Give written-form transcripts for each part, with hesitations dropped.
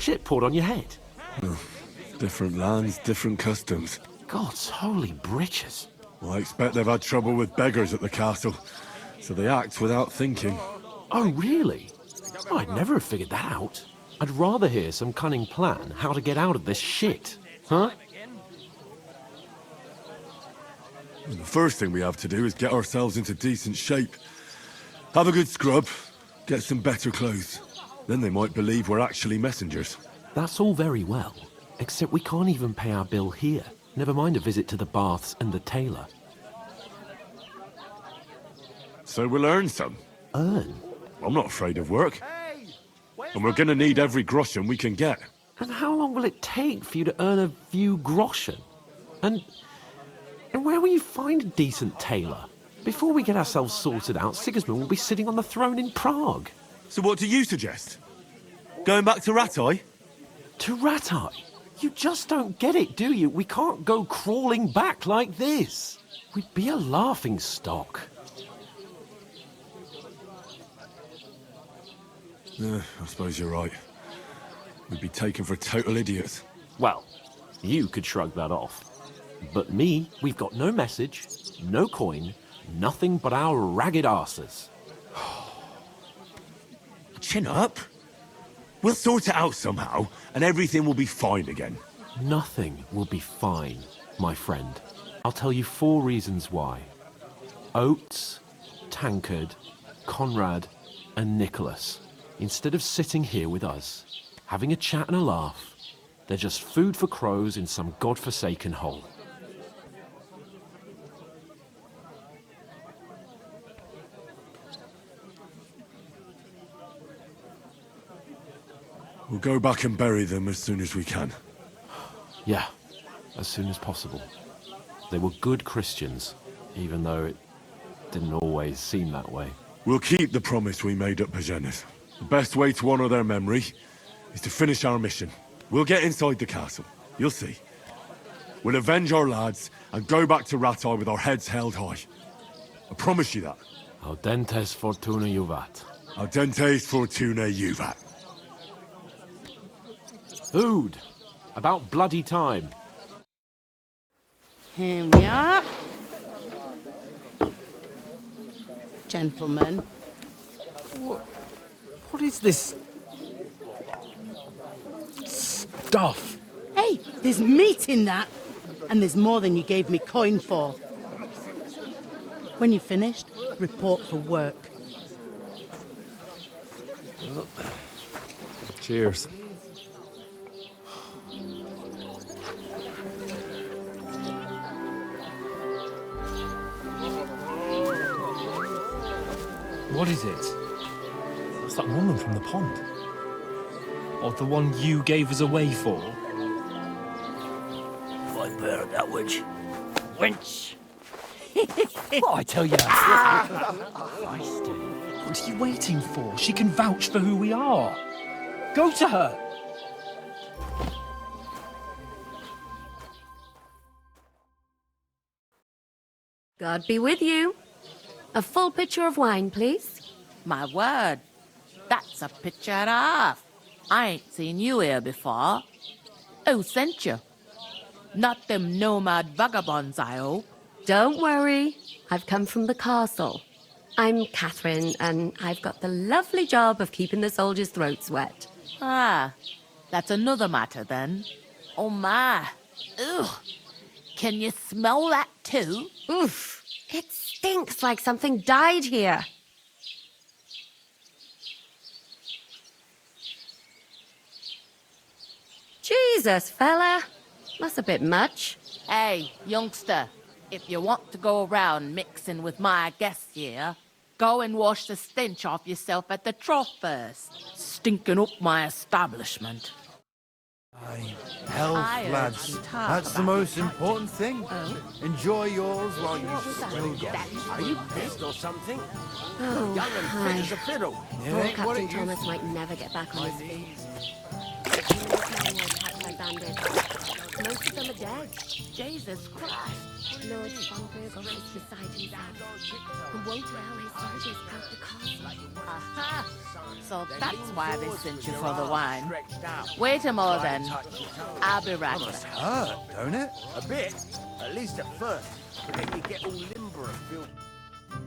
Shit poured on your head. Different lands, different customs. God's holy britches. Well, I expect they've had trouble with beggars at the castle, so they act without thinking. Oh, really? I'd never have figured that out. I'd rather hear some cunning plan how to get out of this shit. Huh? And the first thing we have to do is get ourselves into decent shape. Have a good scrub, get some better clothes. Then they might believe we're actually messengers. That's all very well, except we can't even pay our bill here. Never mind a visit to the baths and the tailor. So we'll earn some. Earn? I'm not afraid of work. And we're gonna need every groschen we can get. And how long will it take for you to earn a few groschen? And where will you find a decent tailor? Before we get ourselves sorted out, Sigismund will be sitting on the throne in Prague. So what do you suggest? Going back to Ratai? To Ratai? You just don't get it, do you? We can't go crawling back like this. We'd be a laughing stock. I suppose you're right. We'd be taken for total idiots. Well, you could shrug that off. But me, we've got no message, no coin, nothing but our ragged arses. Chin up. We'll sort it out somehow, and everything will be fine again. Nothing will be fine, my friend. I'll tell you 4 reasons why. Oates, Tankard, Conrad, and Nicholas. Instead of sitting here with us, having a chat and a laugh, they're just food for crows in some godforsaken hole. We'll go back and bury them as soon as we can. Yeah, as soon as possible. They were good Christians, even though it didn't always seem that way. We'll keep the promise we made at Pagenes. The best way to honor their memory is to finish our mission. We'll get inside the castle. You'll see. We'll avenge our lads and go back to Ratai with our heads held high. I promise you that. Audentes fortuna juvat. Audentes fortuna juvat. Food! About bloody time. Here we are. Gentlemen. What is this stuff? Hey, there's meat in that. And there's more than you gave me coin for. When you're finished, report for work. Cheers. What is it? It's that woman from the pond. Or the one you gave us away for? I bear that witch. Wench! What I tell you? Feisty. What are you waiting for? She can vouch for who we are. Go to her. God be with you. A full pitcher of wine, please. My word, that's a picture and a half. I ain't seen you here before. Who sent you? Not them nomad vagabonds, I hope. Don't worry. I've come from the castle. I'm Catherine, and I've got the lovely job of keeping the soldiers' throats wet. Ah, that's another matter then. Oh my. Ugh. Can you smell that too? Oof. It stinks like something died here. Jesus, fella. That's a bit much. Hey, youngster, if you want to go around mixing with my guests here, go and wash the stench off yourself at the trough first. Stinking up my establishment. Health, I heard lads. you talk That's the about most it. important thing. Enjoy yours while you still got That- it. Are you pissed or something? Oh, Young and hi. fit as a fiddle. It Poor ain't what Captain it Thomas used might never get back on his feet. bandits. Most of them are dead. Jesus Christ. Lord von Burgos is beside himself and won't allow his soldiers out the castle. Aha! So that's why they sent you for the wine. Wait a moment then. I'll be right back. Hurt, don't it? A bit. At least at first. But then you get all limber and feel...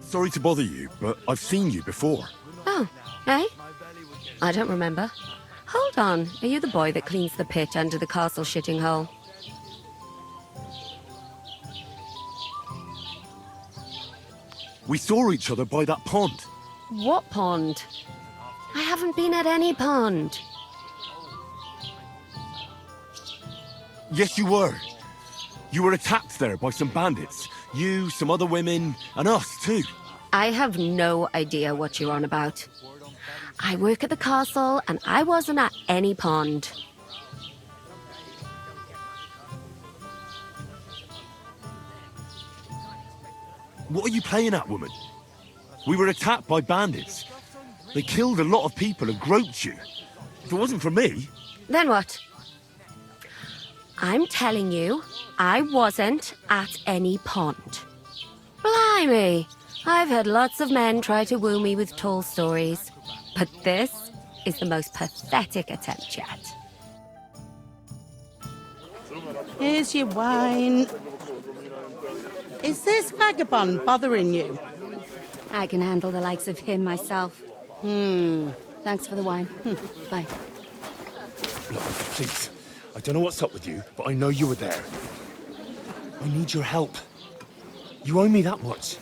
Sorry to bother you, but I've seen you before. Oh, eh? I don't remember. Hold on, are you the boy that cleans the pit under the castle shitting hole? We saw each other by that pond. What pond? I haven't been at any pond. Yes, you were. You were attacked there by some bandits. You, some other women, and us too. I have no idea what you're on about. I work at the castle, and I wasn't at any pond. What are you playing at, woman? We were attacked by bandits. They killed a lot of people and groped you. If it wasn't for me... Then what? I'm telling you, I wasn't at any pond. Blimey! I've had lots of men try to woo me with tall stories, but this is the most pathetic attempt yet. Here's your wine. Is this vagabond bothering you? I can handle the likes of him myself. Thanks for the wine. Bye. Look, please. I don't know what's up with you, but I know you were there. I need your help. You owe me that much.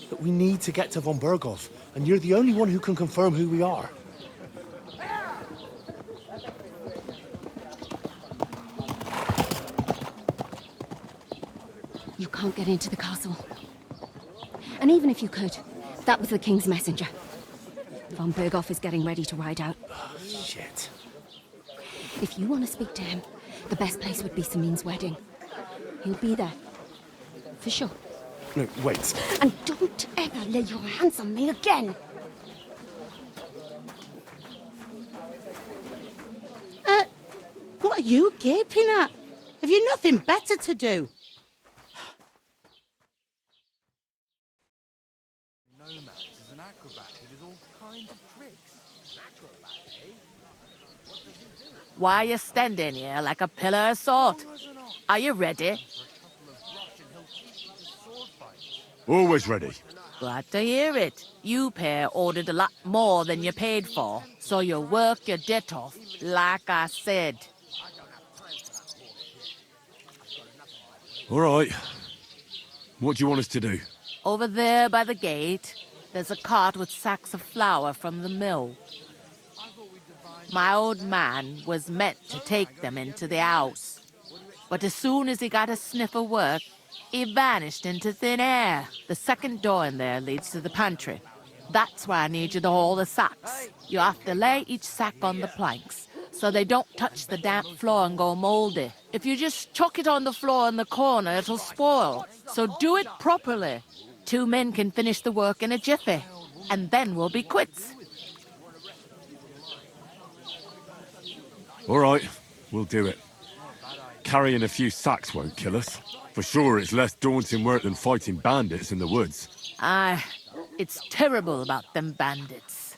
But we need to get to von Burgos, and you're the only one who can confirm who we are. You can't get into the castle. And even if you could, that was the king's messenger. Von Burgos is getting ready to ride out. Oh, shit. If you want to speak to him, the best place would be Samin's wedding. He'll be there. For sure. No, wait. And don't ever lay your hands on me again! What are you gaping at? Have you nothing better to do? Nomads is an acrobat who does all kinds of tricks. Why are you standing here like a pillar of salt? Are you ready? Always ready. Glad to hear it. You pair ordered a lot more than you paid for, so you work your debt off, like I said. All right. What do you want us to do? Over there by the gate, there's a cart with sacks of flour from the mill. My old man was meant to take them into the house, but as soon as he got a sniff of work, he vanished into thin air. The second door in there leads to the pantry. That's where I need you to haul the sacks. You have to lay each sack on the planks, so they don't touch the damp floor and go moldy. If you just chuck it on the floor in the corner, it'll spoil. So do it properly. 2 men can finish the work in a jiffy, and then we'll be quits. All right, we'll do it. Carrying a few sacks won't kill us. For sure, it's less daunting work than fighting bandits in the woods. Aye, it's terrible about them bandits.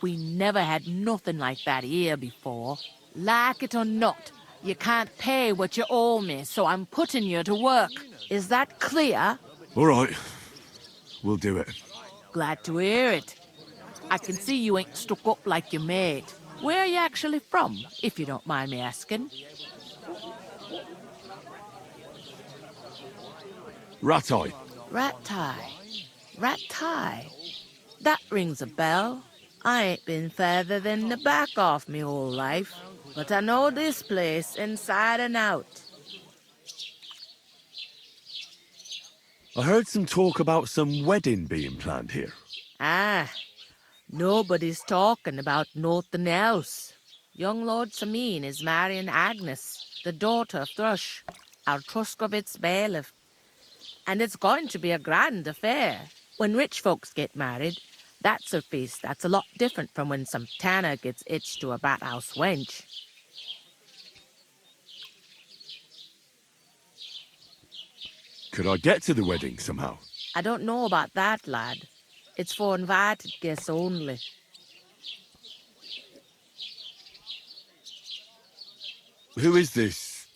We never had nothing like that here before. Like it or not, you can't pay what you owe me, so I'm putting you to work. Is that clear? All right, we'll do it. Glad to hear it. I can see you ain't stuck up like your mate. Where are you actually from, if you don't mind me asking? Rat-eye. Rat-tie. Rat-tie. That rings a bell. I ain't been further than the back off me whole life, but I know this place inside and out. I heard some talk about some wedding being planned here. Ah, nobody's talking about nothing else. Young Lord Samin is marrying Agnes, the daughter of Thrush, our Truskovitz bailiff. And it's going to be a grand affair. When rich folks get married, that's a feast that's a lot different from when some tanner gets hitched to a bat house wench. Could I get to the wedding somehow? I don't know about that, lad. It's for invited guests only. Who is this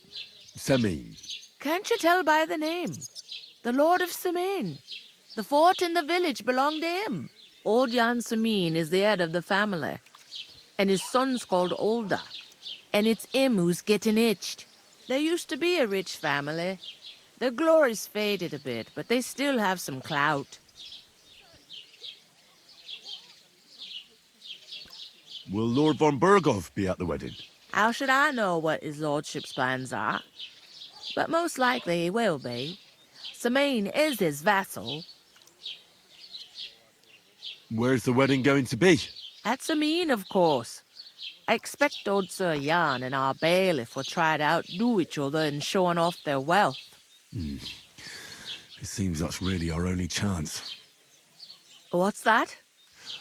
Semin? Can't you tell by the name? The Lord of Semin. The fort in the village belonged to him. Old Jan Semin is the head of the family, and his son's called Olda. And it's him who's getting itched. There used to be a rich family. Their glory's faded a bit, but they still have some clout. Will Lord von Berghoff be at the wedding? How should I know what his lordship's plans are? But most likely he will be. Semin is his vassal. Where's the wedding going to be? At Semin, of course. I expect old Sir Jan and our bailiff will try to outdo each other in showing off their wealth. It seems that's really our only chance. What's that?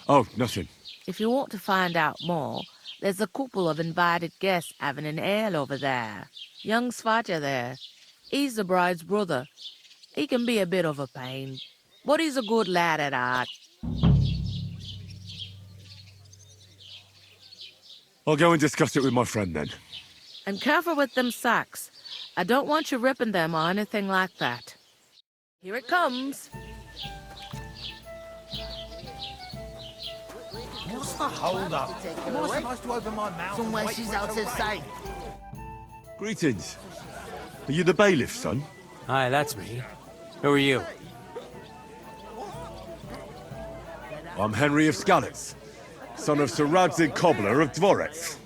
Oh, nothing. If you want to find out more, there's a couple of invited guests having an ale over there. Young Svatja there. He's the bride's brother. He can be a bit of a pain, but he's a good lad at heart. I'll go and discuss it with my friend then. And careful with them sacks. I don't want you ripping them or anything like that. Here it comes. What's the hold up? Am I supposed to open my mouth? Somewhere she's out to say. Greetings. Are you the bailiff, son? Hi, that's me. Who are you? I'm Henry of Skalitz, son of Sir Radzig Cobbler of Dvorets.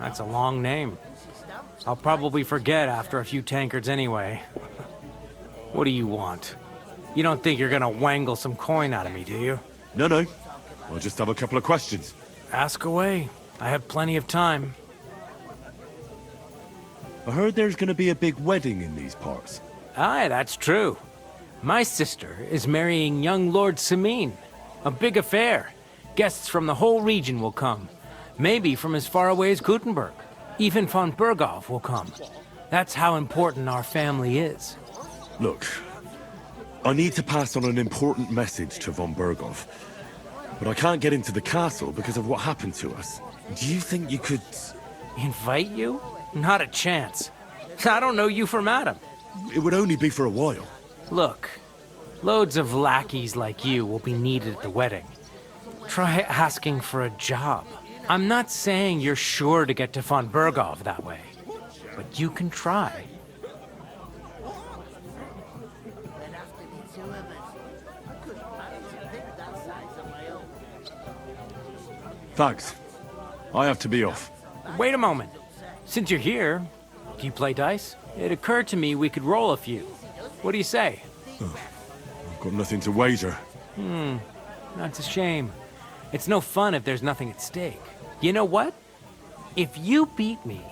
That's a long name. I'll probably forget after a few tankards anyway. What do you want? You don't think you're gonna wangle some coin out of me, do you? No. I'll just have a couple of questions. Ask away. I have plenty of time. I heard there's gonna be a big wedding in these parts. Aye, that's true. My sister is marrying young Lord Semin. A big affair. Guests from the whole region will come. Maybe from as far away as Gutenberg. Even von Berghoff will come. That's how important our family is. Look, I need to pass on an important message to von Berghoff, but I can't get into the castle because of what happened to us. Do you think you could... Invite you? Not a chance. I don't know you from Adam. It would only be for a while. Look, loads of lackeys like you will be needed at the wedding. Try asking for a job. I'm not saying you're sure to get to von Berghoff that way, but you can try. Thanks. I have to be off. Wait a moment. Since you're here, do you play dice? It occurred to me we could roll a few. What do you say? I've got nothing to wager. That's a shame. It's no fun if there's nothing at stake. You know what? If you beat me,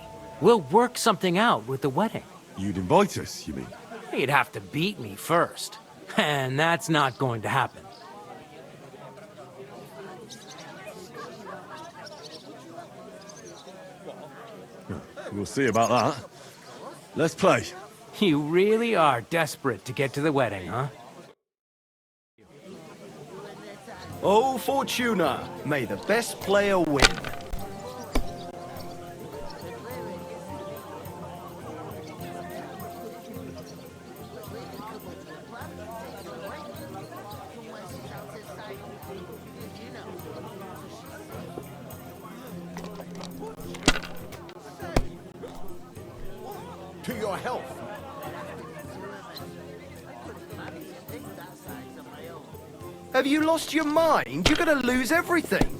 we'll work something out with the wedding. You'd invite us, you mean? You'd have to beat me first. And that's not going to happen. We'll see about that. Let's play. You really are desperate to get to the wedding, huh? Oh, Fortuna, may the best player win. To your health. Have you lost your mind? You're gonna lose everything.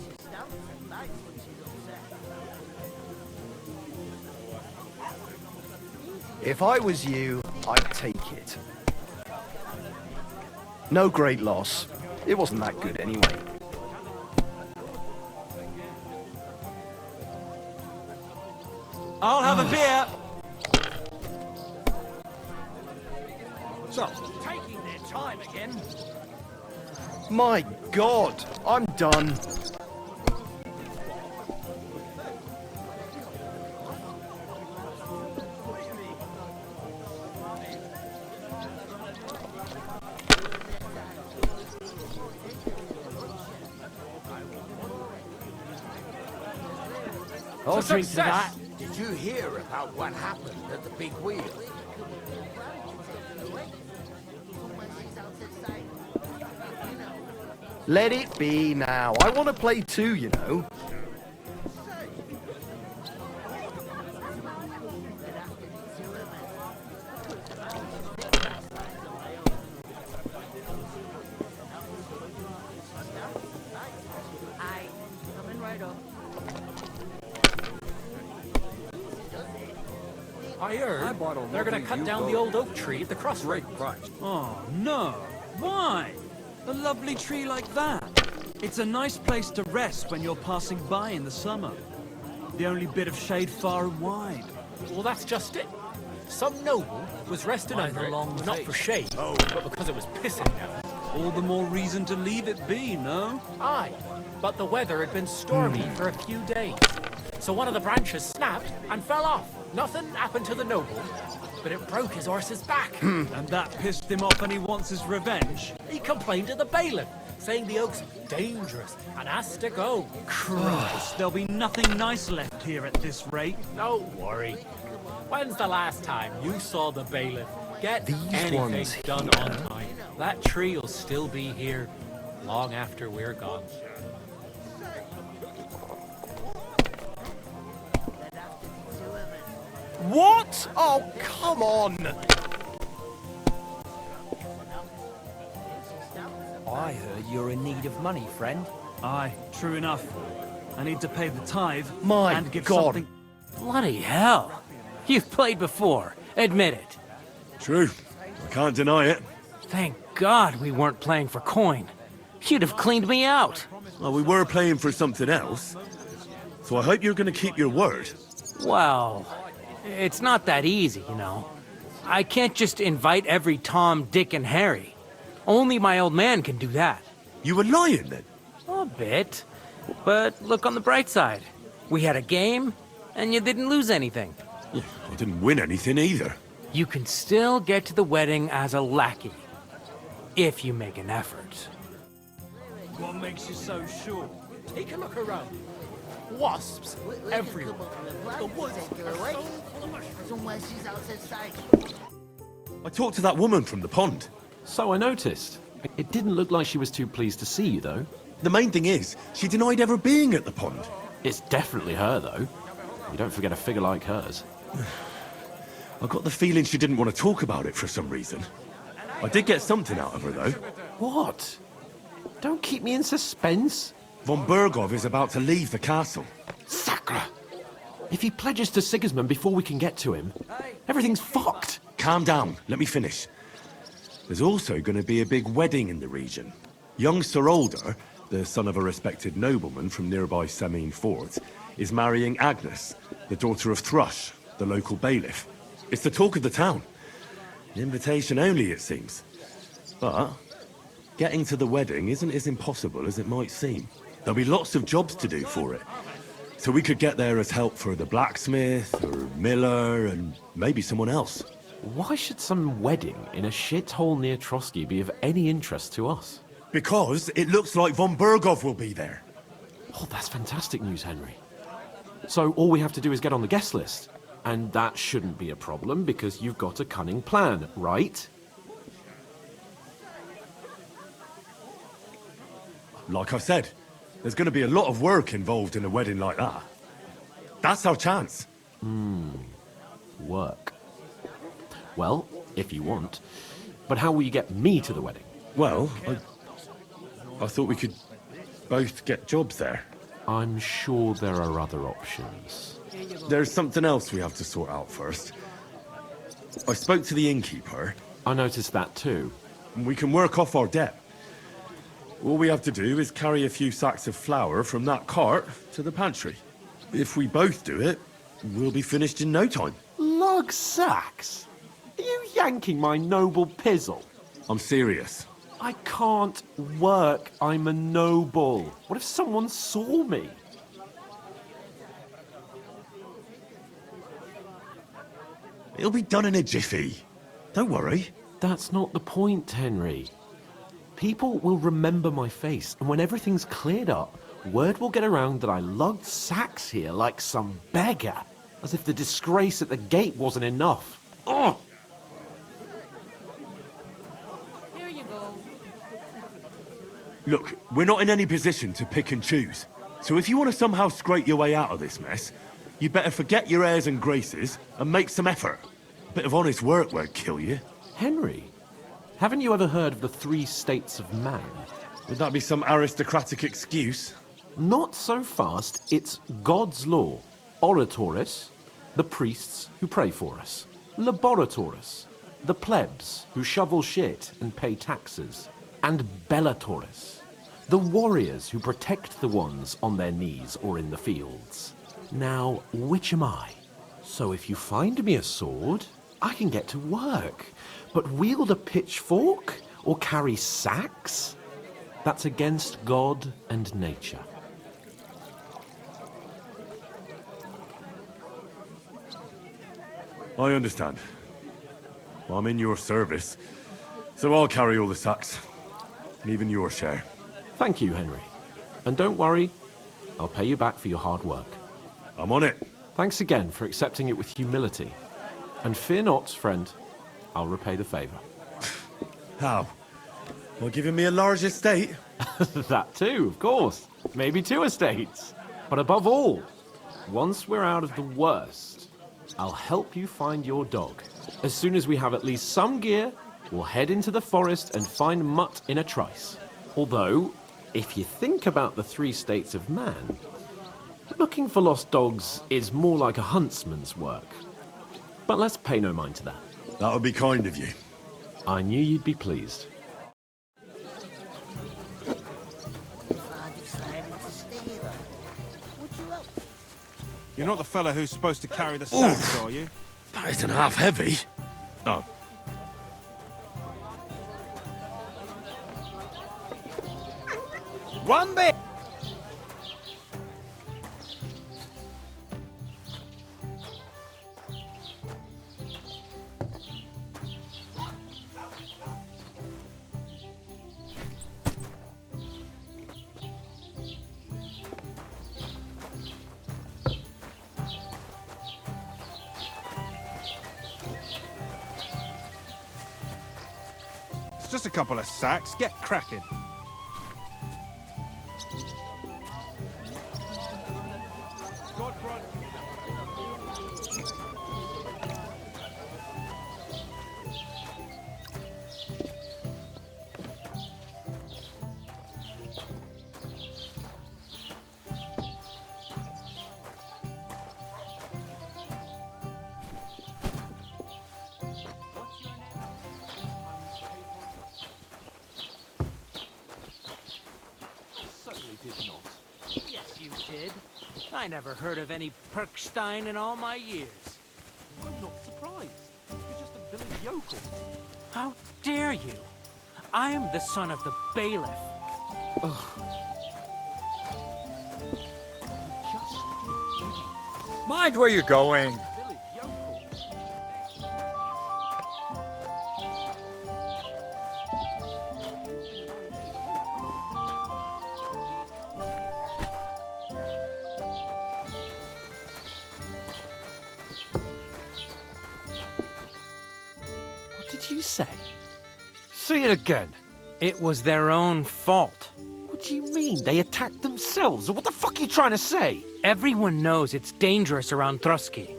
If I was you, I'd take it. No great loss. It wasn't that good anyway. I'll have a beer. So, Taking their time again. my God, I'm done. I'll drink to that. Did you hear about what happened at the big wheel? Let it be now. I want to play too, you know. I heard they're gonna cut down the old oak tree at the crossroads. Oh, no. Why? A lovely tree like that. It's a nice place to rest when you're passing by in the summer. The only bit of shade far and wide. Well, that's just it. Some noble was resting under it, not for shade, but because it was pissing down. All the more reason to leave it be, no? Aye, but the weather had been stormy for a few days. So one of the branches snapped and fell off. Nothing happened to the noble, but it broke his horse's back. And that pissed him off and he wants his revenge? He complained to the bailiff, saying the oak's dangerous and has to go. Christ, there'll be nothing nice left here at this rate. Don't worry. When's the last time you saw the bailiff get These anything ones done on time? That tree will still be here long after we're gone. What? Oh, come on! I heard you're in need of money, friend. Aye, true enough. I need to pay the tithe My and give God. something... Bloody hell. You've played before. Admit it. True. I can't deny it. Thank God we weren't playing for coin. You'd have cleaned me out. Well, we were playing for something else. So I hope you're going to keep your word. Well, it's not that easy, you know. I can't just invite every Tom, Dick, and Harry. Only my old man can do that. You were lying then? A bit. But look on the bright side. We had a game, and you didn't lose anything. Yeah, I didn't win anything either. You can still get to the wedding as a lackey. If you make an effort. What makes you so sure? Take a look around. Wasps everywhere. The woods I talked to that woman from the pond. So I noticed. It didn't look like she was too pleased to see you, though. The main thing is, she denied ever being at the pond. It's definitely her, though. You don't forget a figure like hers. I got the feeling she didn't want to talk about it for some reason. I did get something out of her, though. What? Don't keep me in suspense. Von Bergov is about to leave the castle. Sacre! If he pledges to Sigismund before we can get to him, everything's fucked. Calm down, let me finish. There's also going to be a big wedding in the region. Young Sir Older, the son of a respected nobleman from nearby Semine Fort, is marrying Agnes, the daughter of Thrush, the local bailiff. It's the talk of the town. An invitation only, it seems. But getting to the wedding isn't as impossible as it might seem. There'll be lots of jobs to do for it. So we could get there as help for the blacksmith, or miller, and maybe someone else. Why should some wedding in a shithole near Trotsky be of any interest to us? Because it looks like Von Bergov will be there. Oh, that's fantastic news, Henry. So all we have to do is get on the guest list. And that shouldn't be a problem because you've got a cunning plan, right? Like I said, there's going to be a lot of work involved in a wedding like that. That's our chance. Work. Well, if you want. But how will you get me to the wedding? Well, I thought we could both get jobs there. I'm sure there are other options. There's something else we have to sort out first. I spoke to the innkeeper. I noticed that too. And we can work off our debt. All we have to do is carry a few sacks of flour from that cart to the pantry. If we both do it, we'll be finished in no time. Lug sacks? Are you yanking my noble pizzle? I'm serious. I can't work. I'm a noble. What if someone saw me? It'll be done in a jiffy. Don't worry. That's not the point, Henry. People will remember my face, and when everything's cleared up, word will get around that I lugged sacks here like some beggar, as if the disgrace at the gate wasn't enough. Ugh! Here you go. Look, we're not in any position to pick and choose. So if you want to somehow scrape your way out of this mess, you better forget your airs and graces and make some effort. A bit of honest work won't kill you. Henry, haven't you ever heard of the 3 states of man? Would that be some aristocratic excuse? Not so fast. It's God's law. Oratores, the priests who pray for us. Laboratores, the plebs who shovel shit and pay taxes. And Bellatores, the warriors who protect the ones on their knees or in the fields. Now, which am I? So if you find me a sword, I can get to work. But wield a pitchfork or carry sacks? That's against God and nature. I understand. Well, I'm in your service, so I'll carry all the sacks. And even your share. Thank you, Henry. And don't worry, I'll pay you back for your hard work. I'm on it. Thanks again for accepting it with humility. And fear not, friend, I'll repay the favor. How? Well, giving me a large estate? That too, of course. Maybe 2 estates. But above all, once we're out of the worst, I'll help you find your dog. As soon as we have at least some gear, we'll head into the forest and find Mutt in a trice. Although, if you think about the 3 states of man, looking for lost dogs is more like a huntsman's work. But let's pay no mind to that. That would be kind of you. I knew you'd be pleased. You're not the fella who's supposed to carry the sacks, are you? That isn't half heavy. Oh. One bit! It's just a couple of sacks. Get cracking. Yes, you did. I never heard of any Perkstein in all my years. I'm not surprised. You're just a village yokel. How dare you? I am the son of the bailiff. Mind where you're going. What did you say? Say it again. It was their own fault. What do you mean? They attacked themselves? What the fuck are you trying to say? Everyone knows it's dangerous around Trotsky.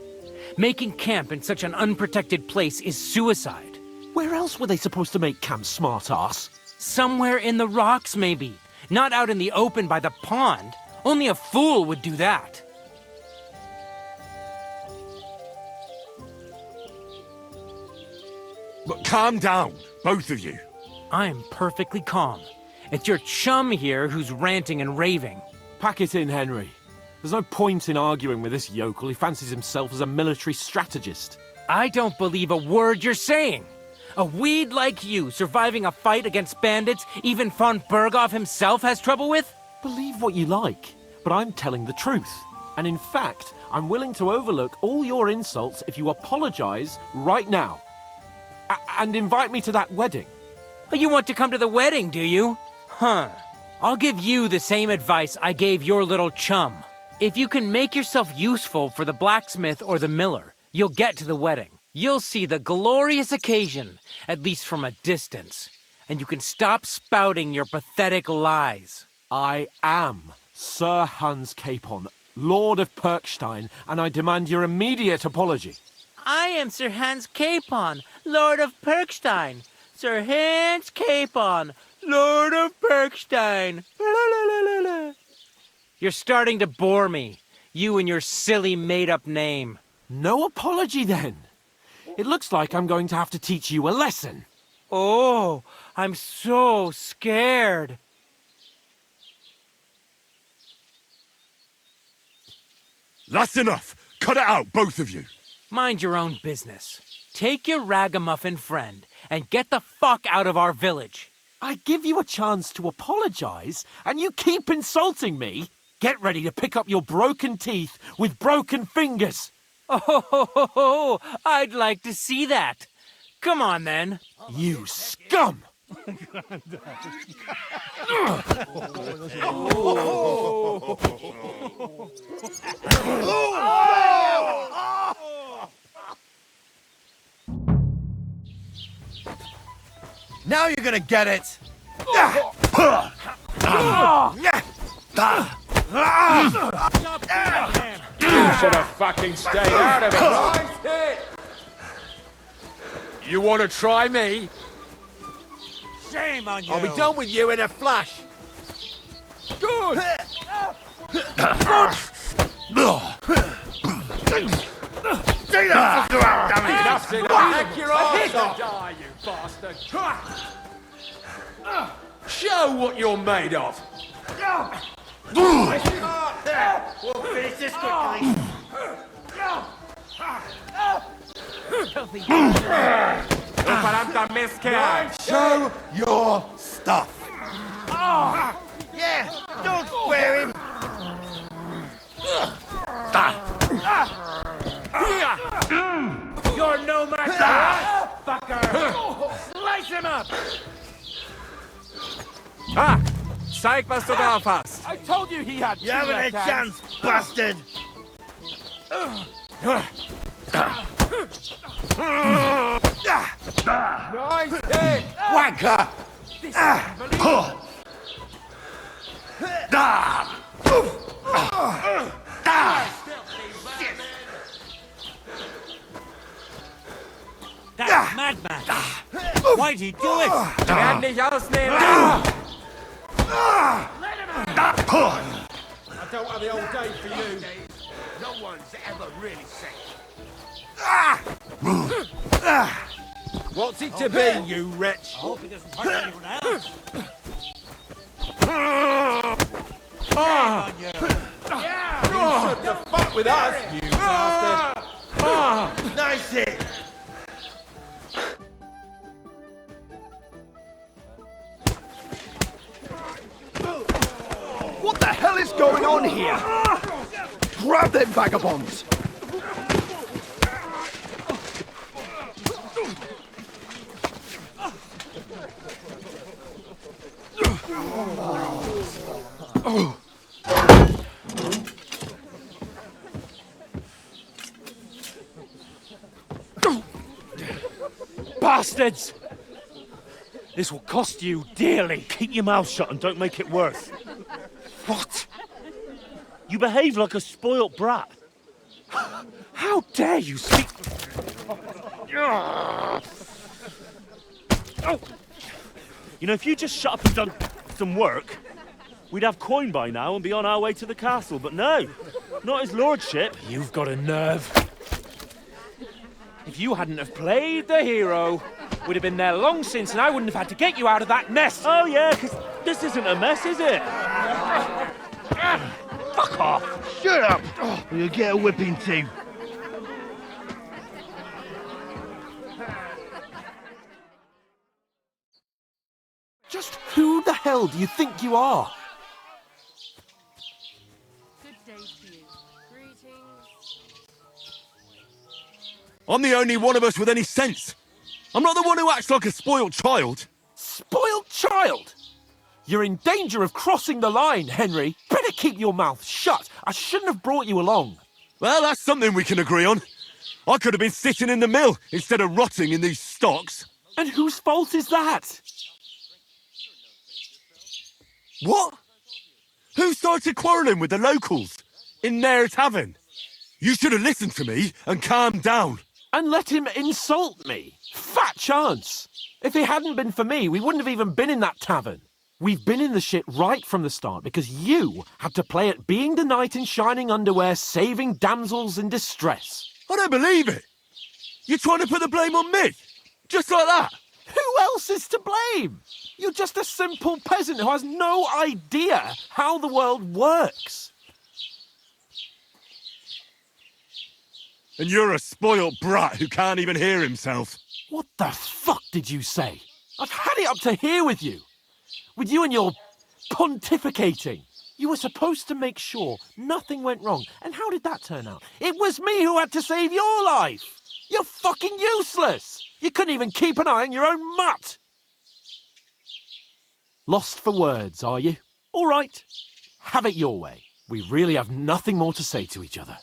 Making camp in such an unprotected place is suicide. Where else were they supposed to make camp, smart-ass? Somewhere in the rocks, maybe. Not out in the open by the pond. Only a fool would do that. But calm down, both of you. I'm perfectly calm. It's your chum here who's ranting and raving. Pack it in, Henry. There's no point in arguing with this yokel. He fancies himself as a military strategist. I don't believe a word you're saying. A weed like you surviving a fight against bandits even von Berghoff himself has trouble with? Believe what you like, but I'm telling the truth. And in fact, I'm willing to overlook all your insults if you apologize right now. And invite me to that wedding. You want to come to the wedding, do you? Huh. I'll give you the same advice I gave your little chum. If you can make yourself useful for the blacksmith or the miller, you'll get to the wedding. You'll see the glorious occasion, at least from a distance. And you can stop spouting your pathetic lies. I am Sir Hans Capon, Lord of Perkstein, and I demand your immediate apology. I am Sir Hans Capon, Lord of Perkstein. Sir Hans Capon, Lord of Perkstein. You're starting to bore me, you and your silly made-up name. No apology, then. It looks like I'm going to have to teach you a lesson. Oh, I'm so scared. That's enough! Cut it out, both of you! Mind your own business. Take your ragamuffin friend and get the fuck out of our village. I give you a chance to apologize, and you keep insulting me. Get ready to pick up your broken teeth with broken fingers. Oh, I'd like to see that. Come on, then. You scum! Now you're gonna get it! You should have fucking stayed out of it. Nice hit! You want to try me? Shame on you! I'll be done with you in a flash! Good! Enough's enough! Take your arse off! Die, you bastard! Show what you're made of! We'll finish this quickly! Show your stuff! Yeah, don't swear him! You're no match, fucker! Slice him up! Zeig, was du drauf hast! I told you he had You haven't a chance, bastard! Nice hit! Wanker! That madman! Why'd he do it? Werd nicht ausnehmen! I don't have the whole day for you. No one's ever really safe. What's it to be, you wretch? I hope he doesn't hurt anyone else. Shame on you! You shouldn't have fucked with us, you bastard! Nice hit! What the hell is going on here? Grab them vagabonds! Bastards! This will cost you dearly. Keep your mouth shut and don't make it worse. What? You behave like a spoilt brat. How dare you speak... You know, if you just shut up and done some work, we'd have coin by now and be on our way to the castle, but no, not his lordship. You've got a nerve. If you hadn't have played the hero, we'd have been there long since and I wouldn't have had to get you out of that mess. Oh yeah, because this isn't a mess, is it? Fuck off. Shut up! Or you'll get a whipping too. Just who the hell do you think you are? Good day to you. Greetings. I'm the only one of us with any sense. I'm not the one who acts like a spoiled child. Spoiled child? You're in danger of crossing the line, Henry. Better keep your mouth shut. I shouldn't have brought you along. Well, that's something we can agree on. I could have been sitting in the mill instead of rotting in these stocks. And whose fault is that? What? Who started quarrelling with the locals in their tavern? You should have listened to me and calmed down. And let him insult me. Fat chance. If it hadn't been for me, we wouldn't have even been in that tavern. We've been in the shit right from the start because you had to play at being the knight in shining underwear, saving damsels in distress. I don't believe it. You're trying to put the blame on me? Just like that? Who else is to blame? You're just a simple peasant who has no idea how the world works. And you're a spoilt brat who can't even hear himself. What the fuck did you say? I've had it up to here with you. With you and your pontificating. You were supposed to make sure nothing went wrong. And how did that turn out? It was me who had to save your life. You're fucking useless. You couldn't even keep an eye on your own mutt. Lost for words, are you? All right. Have it your way. We really have nothing more to say to each other.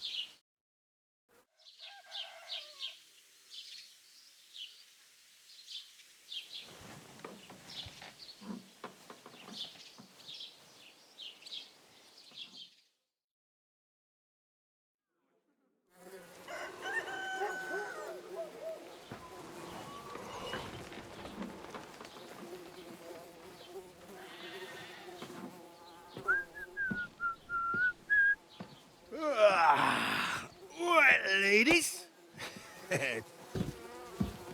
Right, ladies.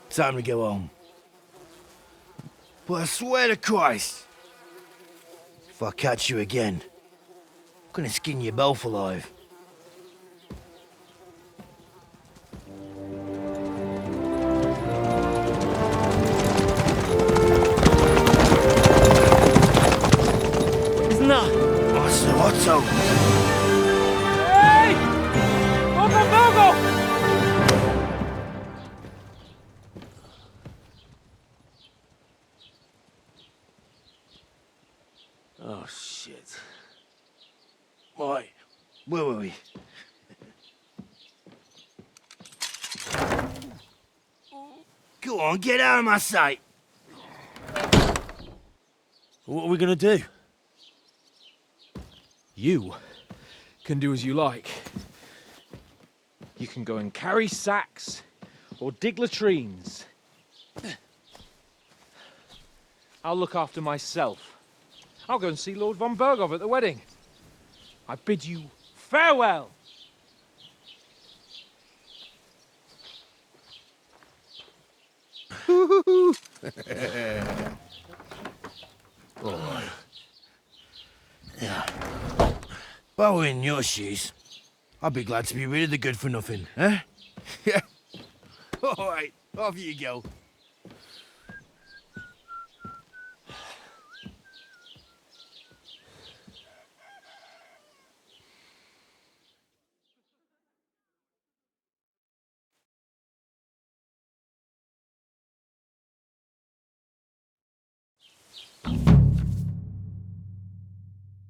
Time to go home. But I swear to Christ, if I catch you again, I'm gonna skin you both alive. Isn't that? What's the Otto? Hey! Go! Oh, shit. Right, where were we? Go on, get out of my sight. What are we gonna do? You can do as you like. You can go and carry sacks or dig latrines. I'll look after myself. I'll go and see Lord von Bergov at the wedding. I bid you farewell. Oh. Yeah. If I were in your shoes, I'd be glad to be rid of the good for nothing, eh? Yeah. All right, off you go.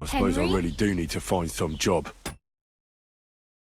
I suppose I Henry? really do need to find some job.